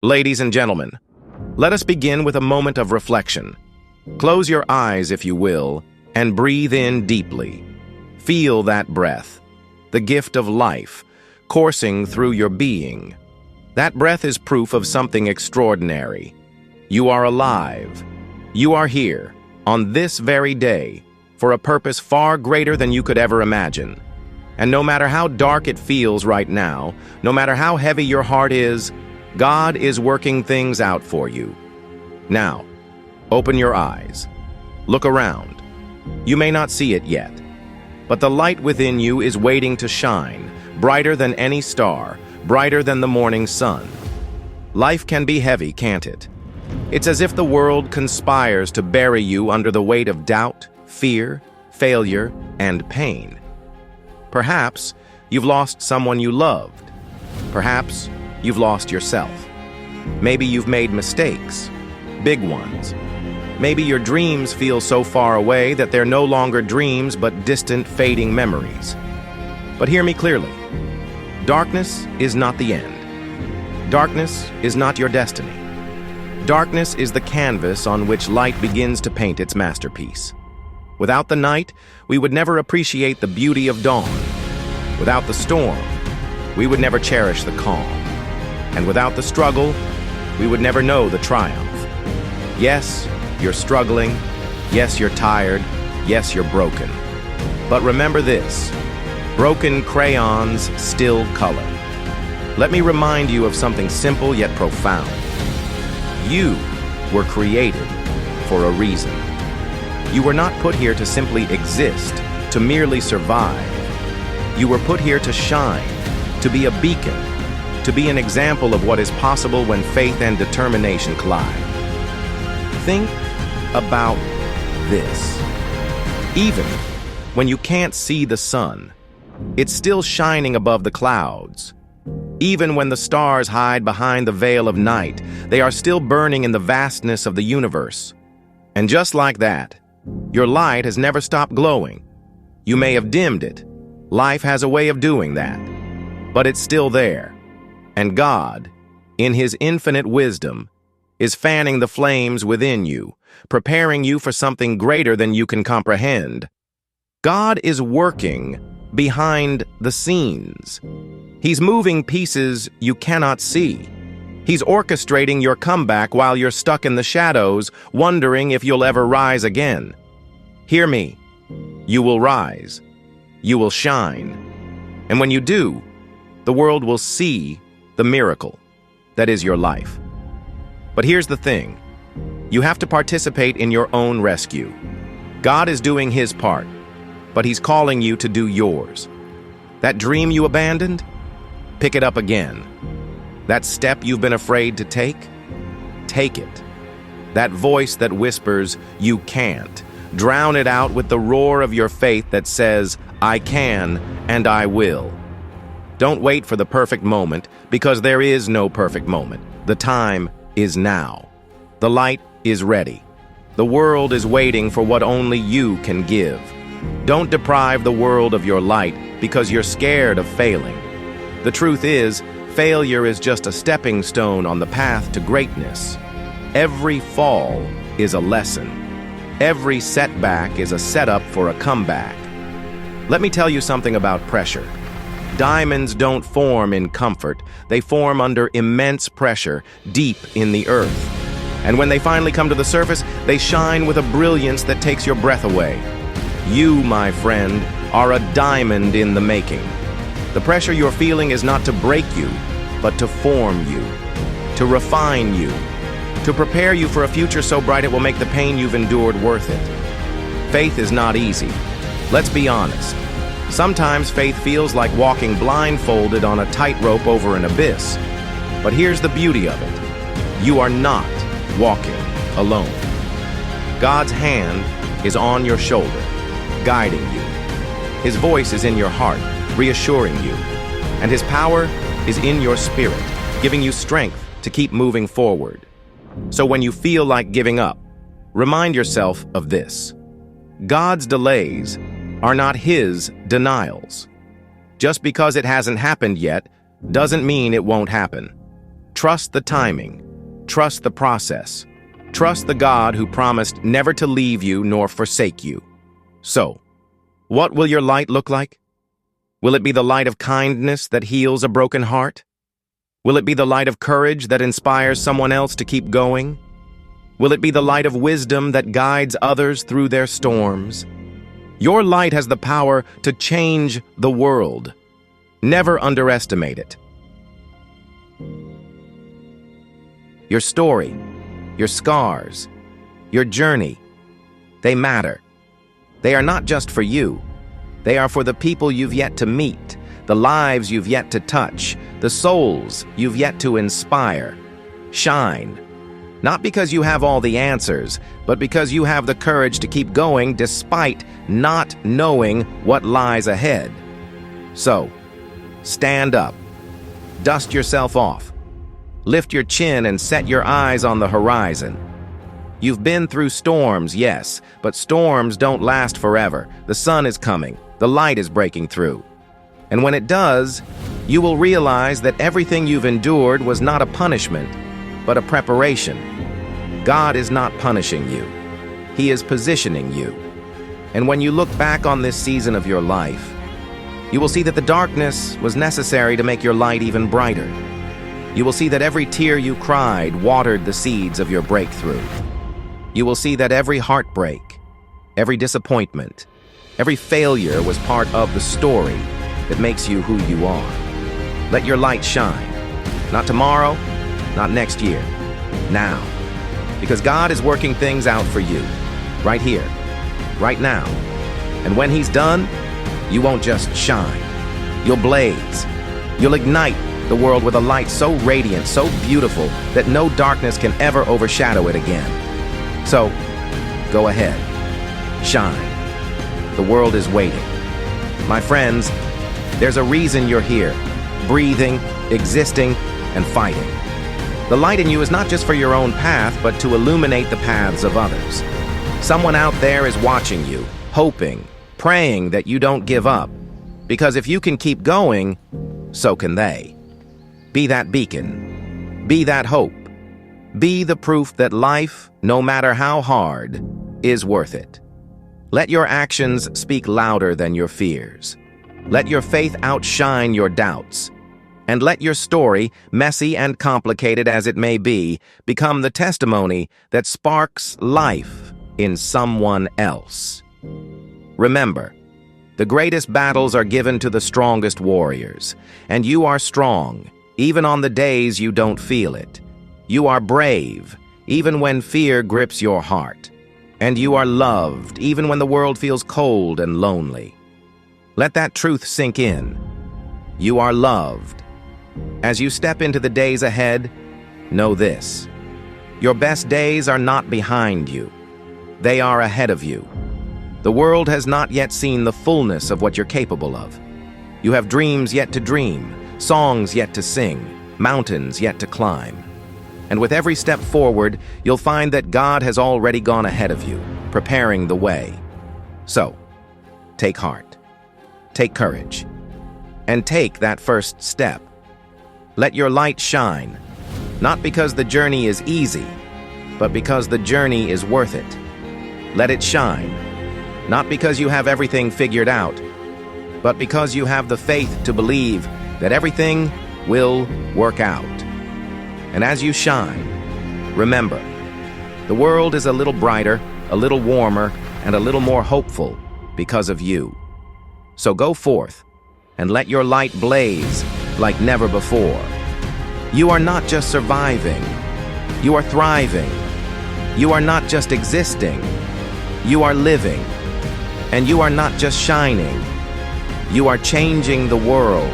Ladies and gentlemen, let us begin with a moment of reflection. Close your eyes, if you will, and breathe in deeply. Feel that breath, the gift of life, coursing through your being. That breath is proof of something extraordinary. You are alive. You are here, on this very day, for a purpose far greater than you could ever imagine. And no matter how dark it feels right now, no matter how heavy your heart is, God is working things out for you. Now, open your eyes. Look around. You may not see it yet, but the light within you is waiting to shine, brighter than any star, brighter than the morning sun. Life can be heavy, can't it? It's as if the world conspires to bury you under the weight of doubt, fear, failure, and pain. Perhaps you've lost someone you loved. Perhaps you've lost yourself. Maybe you've made mistakes, big ones. Maybe your dreams feel so far away that they're no longer dreams but distant, fading memories. But hear me clearly. Darkness is not the end. Darkness is not your destiny. Darkness is the canvas on which light begins to paint its masterpiece. Without the night, we would never appreciate the beauty of dawn. Without the storm, we would never cherish the calm. And without the struggle, we would never know the triumph. Yes, you're struggling. Yes, you're tired. Yes, you're broken. But remember this: broken crayons still color. Let me remind you of something simple yet profound. You were created for a reason. You were not put here to simply exist, to merely survive. You were put here to shine, to be a beacon, to be an example of what is possible when faith and determination collide. Think about this. Even when you can't see the sun, it's still shining above the clouds. Even when the stars hide behind the veil of night, they are still burning in the vastness of the universe. And just like that, your light has never stopped glowing. You may have dimmed it. Life has a way of doing that. But it's still there. And God, in His infinite wisdom, is fanning the flames within you, preparing you for something greater than you can comprehend. God is working behind the scenes. He's moving pieces you cannot see. He's orchestrating your comeback while you're stuck in the shadows, wondering if you'll ever rise again. Hear me. You will rise. You will shine. And when you do, the world will see the miracle that is your life. But here's the thing. You have to participate in your own rescue. God is doing His part, but He's calling you to do yours. That dream you abandoned? Pick it up again. That step you've been afraid to take? Take it. That voice that whispers, "You can't," drown it out with the roar of your faith that says, "I can and I will." Don't wait for the perfect moment, because there is no perfect moment. The time is now. The light is ready. The world is waiting for what only you can give. Don't deprive the world of your light because you're scared of failing. The truth is, failure is just a stepping stone on the path to greatness. Every fall is a lesson. Every setback is a setup for a comeback. Let me tell you something about pressure. Diamonds don't form in comfort. They form under immense pressure, deep in the earth. And when they finally come to the surface, they shine with a brilliance that takes your breath away. You, my friend, are a diamond in the making. The pressure you're feeling is not to break you, but to form you, to refine you, to prepare you for a future so bright it will make the pain you've endured worth it. Faith is not easy. Let's be honest. Sometimes faith feels like walking blindfolded on a tightrope over an abyss. But here's the beauty of it. You are not walking alone. God's hand is on your shoulder, guiding you. His voice is in your heart, reassuring you. And His power is in your spirit, giving you strength to keep moving forward. So when you feel like giving up, remind yourself of this. God's delays are not His denials. Just because it hasn't happened yet doesn't mean it won't happen. Trust the timing. Trust the process. Trust the God who promised never to leave you nor forsake you. So, what will your light look like? Will it be the light of kindness that heals a broken heart? Will it be the light of courage that inspires someone else to keep going? Will it be the light of wisdom that guides others through their storms? Your light has the power to change the world. Never underestimate it. Your story, your scars, your journey, they matter. They are not just for you. They are for the people you've yet to meet, the lives you've yet to touch, the souls you've yet to inspire. Shine. Not because you have all the answers, but because you have the courage to keep going despite not knowing what lies ahead. So, stand up. Dust yourself off. Lift your chin and set your eyes on the horizon. You've been through storms, yes, but storms don't last forever. The sun is coming. The light is breaking through. And when it does, you will realize that everything you've endured was not a punishment, but a preparation. God is not punishing you. He is positioning you. And when you look back on this season of your life, you will see that the darkness was necessary to make your light even brighter. You will see that every tear you cried watered the seeds of your breakthrough. You will see that every heartbreak, every disappointment, every failure was part of the story that makes you who you are. Let your light shine. Not tomorrow, not next year. Now. Because God is working things out for you. Right here. Right now. And when He's done, you won't just shine. You'll blaze. You'll ignite the world with a light so radiant, so beautiful, that no darkness can ever overshadow it again. So, go ahead. Shine. The world is waiting. My friends, there's a reason you're here, breathing, existing, and fighting. The light in you is not just for your own path, but to illuminate the paths of others. Someone out there is watching you, hoping, praying that you don't give up. Because if you can keep going, so can they. Be that beacon. Be that hope. Be the proof that life, no matter how hard, is worth it. Let your actions speak louder than your fears. Let your faith outshine your doubts. And let your story, messy and complicated as it may be, become the testimony that sparks life in someone else. Remember, the greatest battles are given to the strongest warriors, and you are strong, even on the days you don't feel it. You are brave, even when fear grips your heart. And you are loved, even when the world feels cold and lonely. Let that truth sink in. You are loved. As you step into the days ahead, know this. Your best days are not behind you. They are ahead of you. The world has not yet seen the fullness of what you're capable of. You have dreams yet to dream, songs yet to sing, mountains yet to climb. And with every step forward, you'll find that God has already gone ahead of you, preparing the way. So, take heart, take courage, and take that first step. Let your light shine, not because the journey is easy, but because the journey is worth it. Let it shine, not because you have everything figured out, but because you have the faith to believe that everything will work out. And as you shine, remember, the world is a little brighter, a little warmer, and a little more hopeful because of you. So go forth and let your light blaze like never before. You are not just surviving, you are thriving. You are not just existing, you are living. And you are not just shining, you are changing the world.